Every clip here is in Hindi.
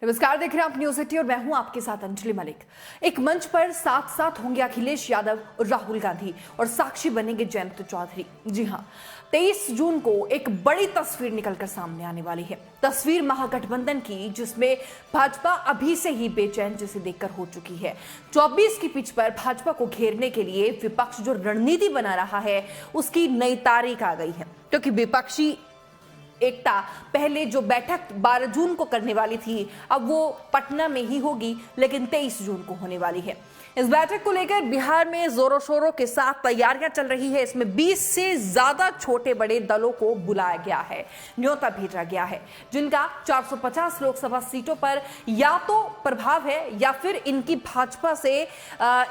नमस्कार, देख रहे हैं आप न्यूज़ 80 और मैं हूं आपके साथ अंजलि मलिक। एक मंच पर साथ साथ होंगे अखिलेश यादव, राहुल गांधी और साक्षी बनेंगे जयंत चौधरी। जी हां, 23 जून को एक बड़ी तस्वीर निकलकर सामने आने वाली है। तस्वीर महागठबंधन की, जिसमें भाजपा अभी से ही बेचैन जिसे देखकर हो चुकी है। 24 की पिच पर भाजपा को घेरने के लिए विपक्ष जो रणनीति बना रहा है, उसकी नई तारीख आ गई है। क्योंकि विपक्षी एकता पहले जो बैठक 12 जून को करने वाली थी, अब वो पटना में ही होगी, लेकिन 23 जून को होने वाली है। इस बैठक को लेकर बिहार में जोरों शोरों के साथ तैयारियां चल रही है। इसमें 20 से ज्यादा छोटे बड़े दलों को बुलाया गया है, न्योता भेजा गया है, जिनका 450 लोकसभा सीटों पर या तो प्रभाव है या फिर इनकी भाजपा से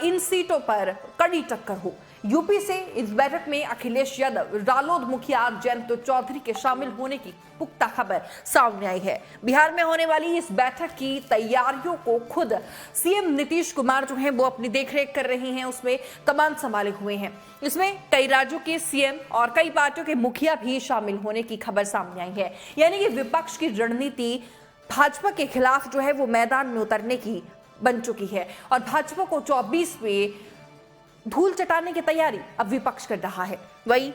इन सीटों पर कड़ी टक्कर हो। यूपी से इस बैठक में अखिलेश यादव, रालोद मुखिया जयंत चौधरी के शामिल होने की पुख्ता खबर सामने आई है। बिहार में होने वाली इस बैठक की तैयारियों को खुद सीएम नीतीश कुमार जो हैं वो अपनी देखरेख कर रहे हैं, उसमें कमान संभाले हुए हैं। इसमें कई राज्यों के सीएम और कई पार्टियों के मुखिया भी शामिल होने की खबर सामने आई है। यानी कि विपक्ष की रणनीति भाजपा के खिलाफ जो है वो मैदान में उतरने की बन चुकी है और भाजपा को 24 पे धूल चटाने की तैयारी अब विपक्ष कर रहा है। वही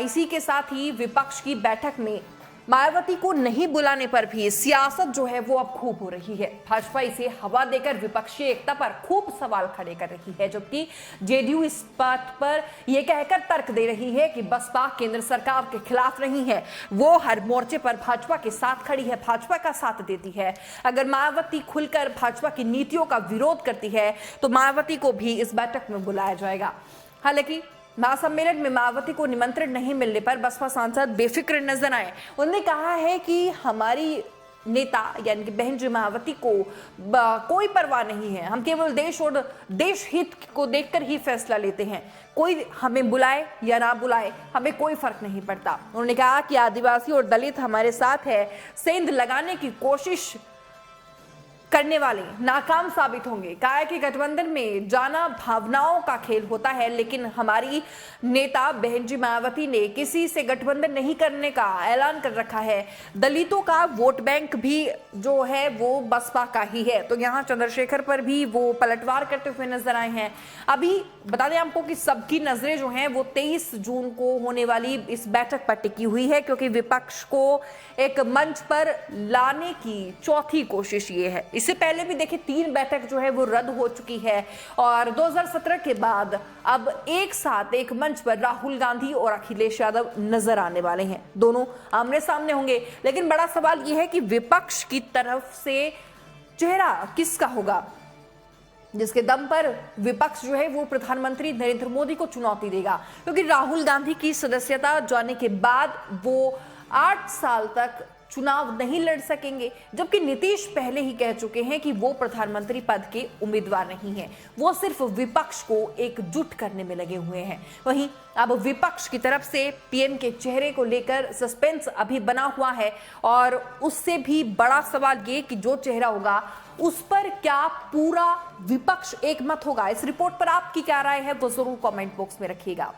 इसी के साथ ही विपक्ष की बैठक में मायावती को नहीं बुलाने पर भी सियासत जो है वो अब खूब हो रही है। भाजपा इसे हवा देकर विपक्षी एकता पर खूब सवाल खड़े कर रही है, जबकि जेडीयू इस बात पर यह कहकर तर्क दे रही है कि बसपा केंद्र सरकार के खिलाफ नहीं है, वो हर मोर्चे पर भाजपा के साथ खड़ी है, भाजपा का साथ देती है। अगर मायावती खुलकर भाजपा की नीतियों का विरोध करती है तो मायावती को भी इस बैठक में बुलाया जाएगा। हालांकि महासम्मेलन में मायावती को निमंत्रण नहीं मिलने पर बसपा सांसद बेफिक्र नजर आए। उन्होंने कहा है कि हमारी नेता यानी कि बहन जी मायावती को कोई परवाह नहीं है, हम केवल देश और देश हित को देखकर ही फैसला लेते हैं। कोई हमें बुलाए या ना बुलाए, हमें कोई फर्क नहीं पड़ता। उन्होंने कहा कि आदिवासी और दलित हमारे साथ है, सेंध लगाने की कोशिश करने वाले नाकाम साबित होंगे। कहा कि गठबंधन में जाना भावनाओं का खेल होता है, लेकिन हमारी नेता बहन जी मायावती ने किसी से गठबंधन नहीं करने का ऐलान कर रखा है। दलितों का वोट बैंक भी जो है वो बसपा का ही है। तो यहाँ चंद्रशेखर पर भी वो पलटवार करते हुए नजर आए हैं। अभी बता दें आपको कि सबकी नजरें जो हैं वो 23 जून को होने वाली इस बैठक पर टिकी हुई है, क्योंकि विपक्ष को एक मंच पर लाने की चौथी कोशिश ये है। इससे पहले भी देखिए 3 बैठक जो है वो रद्द हो चुकी है और 2017 के बाद अब एक साथ एक मंच पर राहुल गांधी और अखिलेश यादव नजर आने वाले हैं। दोनों आमने सामने होंगे, लेकिन बड़ा सवाल यह है कि विपक्ष की तरफ से चेहरा किसका होगा, जिसके दम पर विपक्ष जो है वो प्रधानमंत्री नरेंद्र मोदी को चुनौती देगा। क्योंकि राहुल गांधी की सदस्यता जाने के बाद वो 8 साल तक चुनाव नहीं लड़ सकेंगे, जबकि नीतीश पहले ही कह चुके हैं कि वो प्रधानमंत्री पद के उम्मीदवार नहीं हैं, वो सिर्फ विपक्ष को एकजुट करने में लगे हुए हैं। वहीं अब विपक्ष की तरफ से पीएम के चेहरे को लेकर सस्पेंस अभी बना हुआ है और उससे भी बड़ा सवाल ये कि जो चेहरा होगा उस पर क्या पूरा विपक्ष एकमत होगा। इस रिपोर्ट पर आपकी क्या राय है वो जरूर कमेंट बॉक्स में रखिएगा।